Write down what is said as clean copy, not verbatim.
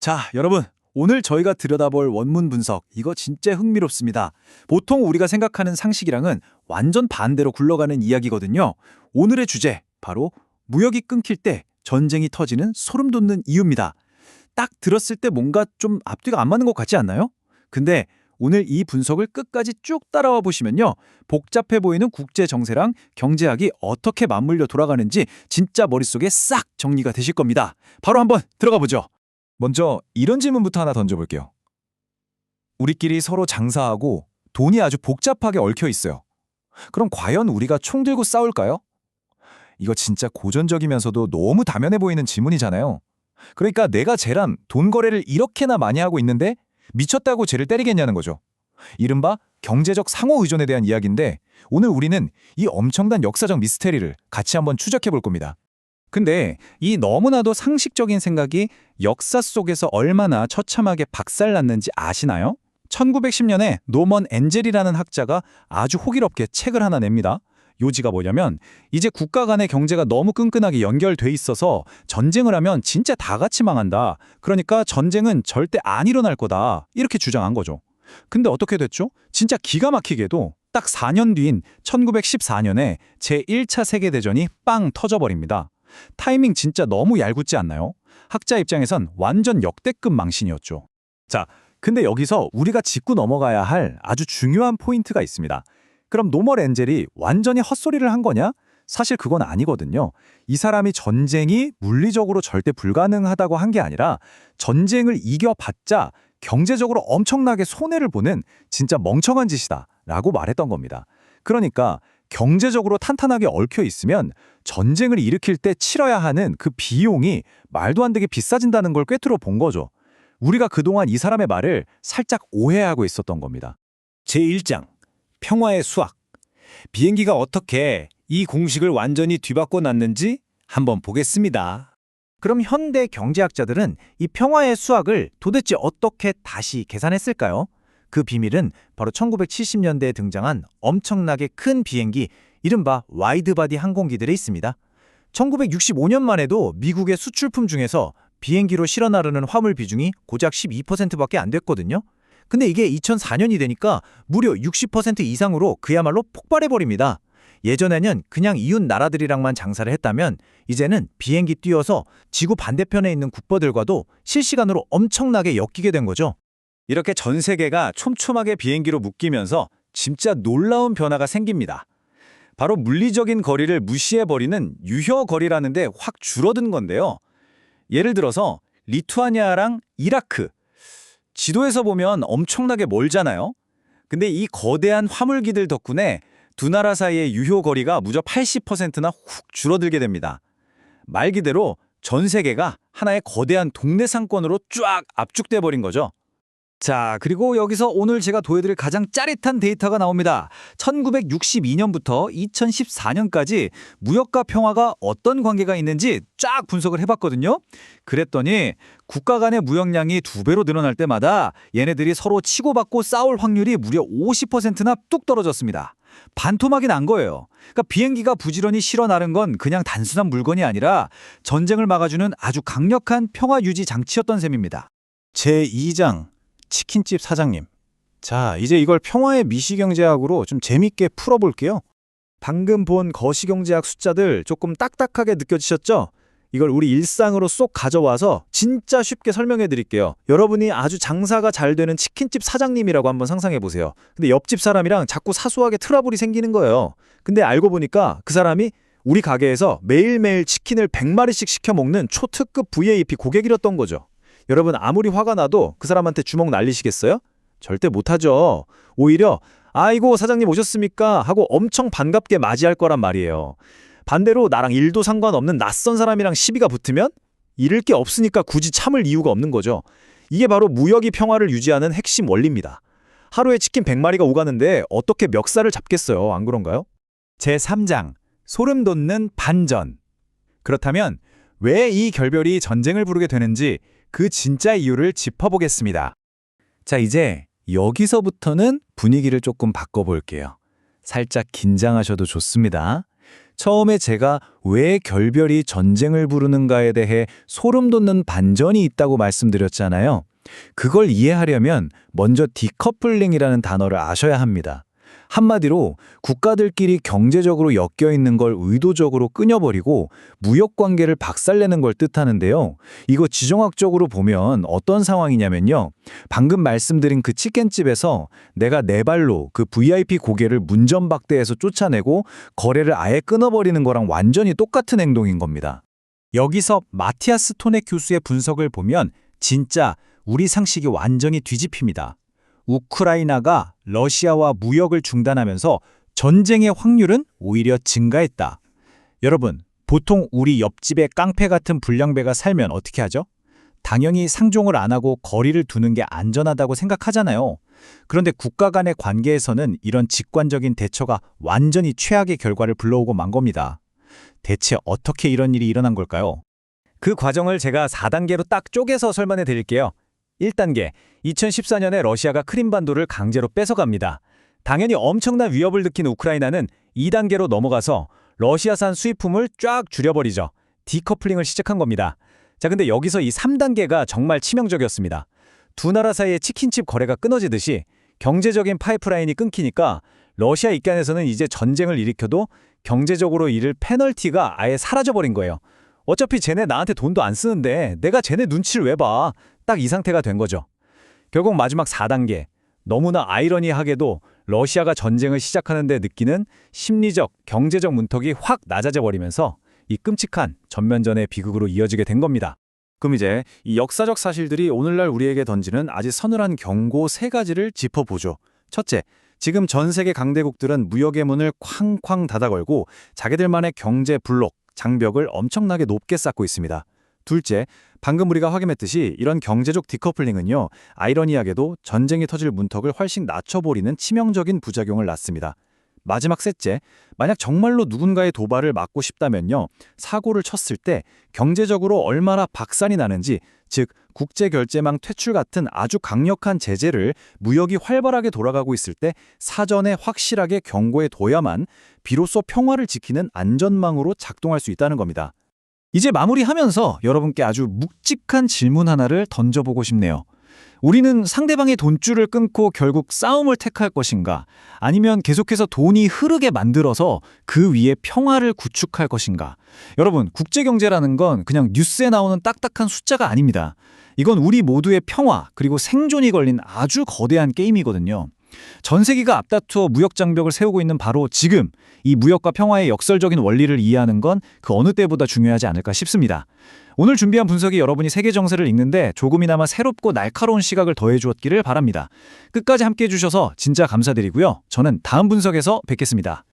자, 여러분. 오늘 저희가 들여다볼 원문 분석, 이거 진짜 흥미롭습니다. 보통 우리가 생각하는 상식이랑은 완전 반대로 굴러가는 이야기거든요. 오늘의 주제, 바로 무역이 끊길 때 전쟁이 터지는 소름 돋는 이유입니다. 딱 들었을 때 뭔가 좀 앞뒤가 안 맞는 것 같지 않나요? 근데 오늘 이 분석을 끝까지 쭉 따라와 보시면요. 복잡해 보이는 국제 정세랑 경제학이 어떻게 맞물려 돌아가는지 진짜 머릿속에 싹 정리가 되실 겁니다. 바로 한번 들어가 보죠. 먼저 이런 질문부터 하나 던져볼게요. 우리끼리 서로 장사하고 돈이 아주 복잡하게 얽혀 있어요. 그럼 과연 우리가 총 들고 싸울까요? 이거 진짜 고전적이면서도 너무 당연해 보이는 질문이잖아요. 그러니까 내가 쟤랑 돈 거래를 이렇게나 많이 하고 있는데 미쳤다고 쟤를 때리겠냐는 거죠. 이른바 경제적 상호 의존에 대한 이야기인데 오늘 우리는 이 엄청난 역사적 미스테리를 같이 한번 추적해 볼 겁니다. 근데 이 너무나도 상식적인 생각이 역사 속에서 얼마나 처참하게 박살났는지 아시나요? 1910년에 노먼 엔젤이라는 학자가 아주 호기롭게 책을 하나 냅니다. 요지가 뭐냐면 이제 국가 간의 경제가 너무 끈끈하게 연결돼 있어서 전쟁을 하면 진짜 다 같이 망한다. 그러니까 전쟁은 절대 안 일어날 거다. 이렇게 주장한 거죠. 근데 어떻게 됐죠? 진짜 기가 막히게도 딱 4년 뒤인 1914년에 제1차 세계대전이 빵 터져버립니다. 타이밍 진짜 너무 얄궂지 않나요? 학자 입장에선 완전 역대급 망신이었죠. 자, 근데 여기서 우리가 짚고 넘어가야 할 아주 중요한 포인트가 있습니다. 그럼 노멀 엔젤이 완전히 헛소리를 한 거냐? 사실 그건 아니거든요. 이 사람이 전쟁이 물리적으로 절대 불가능하다고 한 게 아니라 전쟁을 이겨봤자 경제적으로 엄청나게 손해를 보는 진짜 멍청한 짓이다라고 말했던 겁니다. 그러니까 경제적으로 탄탄하게 얽혀 있으면 전쟁을 일으킬 때 치러야 하는 그 비용이 말도 안 되게 비싸진다는 걸 꿰뚫어 본 거죠. 우리가 그동안 이 사람의 말을 살짝 오해하고 있었던 겁니다. 제1장 평화의 수학. 비행기가 어떻게 이 공식을 완전히 뒤바꿔 놨는지 한번 보겠습니다. 그럼 현대 경제학자들은 이 평화의 수학을 도대체 어떻게 다시 계산했을까요? 그 비밀은 바로 1970년대에 등장한 엄청나게 큰 비행기, 이른바 와이드바디 항공기들에 있습니다. 1965년만 해도 미국의 수출품 중에서 비행기로 실어 나르는 화물 비중이 고작 12%밖에 안 됐거든요. 근데 이게 2004년이 되니까 무려 60% 이상으로 그야말로 폭발해버립니다. 예전에는 그냥 이웃 나라들이랑만 장사를 했다면 이제는 비행기 띄워서 지구 반대편에 있는 국가들과도 실시간으로 엄청나게 엮이게 된 거죠. 이렇게 전 세계가 촘촘하게 비행기로 묶이면서 진짜 놀라운 변화가 생깁니다. 바로 물리적인 거리를 무시해버리는 유효 거리라는 데 확 줄어든 건데요. 예를 들어서 리투아니아랑 이라크. 지도에서 보면 엄청나게 멀잖아요. 근데 이 거대한 화물기들 덕분에 두 나라 사이의 유효 거리가 무려 80%나 훅 줄어들게 됩니다. 말 그대로 전 세계가 하나의 거대한 동네 상권으로 쫙 압축돼 버린 거죠. 자, 그리고 여기서 오늘 제가 보여드릴 가장 짜릿한 데이터가 나옵니다. 1962년부터 2014년까지 무역과 평화가 어떤 관계가 있는지 쫙 분석을 해봤거든요. 그랬더니 국가 간의 무역량이 2배로 늘어날 때마다 얘네들이 서로 치고받고 싸울 확률이 무려 50%나 뚝 떨어졌습니다. 반토막이 난 거예요. 그러니까 비행기가 부지런히 실어 나른 건 그냥 단순한 물건이 아니라 전쟁을 막아주는 아주 강력한 평화 유지 장치였던 셈입니다. 제2장 치킨집 사장님. 자, 이제 이걸 평화의 미시경제학으로 좀 재밌게 풀어볼게요. 방금 본 거시경제학 숫자들 조금 딱딱하게 느껴지셨죠? 이걸 우리 일상으로 쏙 가져와서 진짜 쉽게 설명해 드릴게요. 여러분이 아주 장사가 잘 되는 치킨집 사장님이라고 한번 상상해 보세요. 근데 옆집 사람이랑 자꾸 사소하게 트러블이 생기는 거예요. 근데 알고 보니까 그 사람이 우리 가게에서 매일매일 치킨을 100마리씩 시켜 먹는 초특급 VIP 고객이었던 거죠. 여러분 아무리 화가 나도 그 사람한테 주먹 날리시겠어요? 절대 못하죠. 오히려 아이고 사장님 오셨습니까? 하고 엄청 반갑게 맞이할 거란 말이에요. 반대로 나랑 일도 상관없는 낯선 사람이랑 시비가 붙으면 잃을 게 없으니까 굳이 참을 이유가 없는 거죠. 이게 바로 무역이 평화를 유지하는 핵심 원리입니다. 하루에 치킨 100마리가 오가는데 어떻게 멱살을 잡겠어요? 안 그런가요? 제3장 소름 돋는 반전. 그렇다면 왜 이 결별이 전쟁을 부르게 되는지 그 진짜 이유를 짚어보겠습니다. 자, 이제 여기서부터는 분위기를 조금 바꿔볼게요. 살짝 긴장하셔도 좋습니다. 처음에 제가 왜 결별이 전쟁을 부르는가에 대해 소름 돋는 반전이 있다고 말씀드렸잖아요. 그걸 이해하려면 먼저 디커플링이라는 단어를 아셔야 합니다. 한마디로 국가들끼리 경제적으로 엮여 있는 걸 의도적으로 끊어버리고 무역 관계를 박살내는 걸 뜻하는데요. 이거 지정학적으로 보면 어떤 상황이냐면요. 방금 말씀드린 그 치킨집에서 내가 내 발로 그 VIP 고객을 문전박대해서 쫓아내고 거래를 아예 끊어버리는 거랑 완전히 똑같은 행동인 겁니다. 여기서 마티아스 토네 교수의 분석을 보면 진짜 우리 상식이 완전히 뒤집힙니다. 우크라이나가 러시아와 무역을 중단하면서 전쟁의 확률은 오히려 증가했다. 여러분, 보통 우리 옆집에 깡패 같은 불량배가 살면 어떻게 하죠? 당연히 상종을 안 하고 거리를 두는 게 안전하다고 생각하잖아요. 그런데 국가 간의 관계에서는 이런 직관적인 대처가 완전히 최악의 결과를 불러오고 만 겁니다. 대체 어떻게 이런 일이 일어난 걸까요? 그 과정을 제가 4단계로 딱 쪼개서 설명해 드릴게요. 1단계, 2014년에 러시아가 크림반도를 강제로 뺏어갑니다. 당연히 엄청난 위협을 느낀 우크라이나는 2단계로 넘어가서 러시아산 수입품을 쫙 줄여버리죠. 디커플링을 시작한 겁니다. 자, 근데 여기서 이 3단계가 정말 치명적이었습니다. 두 나라 사이의 치킨집 거래가 끊어지듯이 경제적인 파이프라인이 끊기니까 러시아 입장에서는 이제 전쟁을 일으켜도 경제적으로 잃을 페널티가 아예 사라져버린 거예요. 어차피 쟤네 나한테 돈도 안 쓰는데 내가 쟤네 눈치를 왜 봐. 딱 이 상태가 된 거죠. 결국 마지막 4단계, 너무나 아이러니하게도 러시아가 전쟁을 시작하는데 느끼는 심리적, 경제적 문턱이 확 낮아져 버리면서 이 끔찍한 전면전의 비극으로 이어지게 된 겁니다. 그럼 이제 이 역사적 사실들이 오늘날 우리에게 던지는 아주 서늘한 경고 3가지를 짚어보죠. 첫째, 지금 전 세계 강대국들은 무역의 문을 쾅쾅 닫아걸고 자기들만의 경제 블록, 장벽을 엄청나게 높게 쌓고 있습니다. 둘째, 방금 우리가 확인했듯이 이런 경제적 디커플링은요, 아이러니하게도 전쟁이 터질 문턱을 훨씬 낮춰버리는 치명적인 부작용을 낳습니다. 마지막 셋째, 만약 정말로 누군가의 도발을 막고 싶다면요, 사고를 쳤을 때 경제적으로 얼마나 박산이 나는지, 즉 국제결제망 퇴출 같은 아주 강력한 제재를 무역이 활발하게 돌아가고 있을 때 사전에 확실하게 경고해 둬야만 비로소 평화를 지키는 안전망으로 작동할 수 있다는 겁니다. 이제 마무리하면서 여러분께 아주 묵직한 질문 하나를 던져보고 싶네요. 우리는 상대방의 돈줄을 끊고 결국 싸움을 택할 것인가? 아니면 계속해서 돈이 흐르게 만들어서 그 위에 평화를 구축할 것인가? 여러분, 국제경제라는 건 그냥 뉴스에 나오는 딱딱한 숫자가 아닙니다. 이건 우리 모두의 평화 그리고 생존이 걸린 아주 거대한 게임이거든요. 전 세계가 앞다투어 무역 장벽을 세우고 있는 바로 지금 이 무역과 평화의 역설적인 원리를 이해하는 건 그 어느 때보다 중요하지 않을까 싶습니다. 오늘 준비한 분석이 여러분이 세계 정세를 읽는데 조금이나마 새롭고 날카로운 시각을 더해 주었기를 바랍니다. 끝까지 함께해 주셔서 진짜 감사드리고요. 저는 다음 분석에서 뵙겠습니다.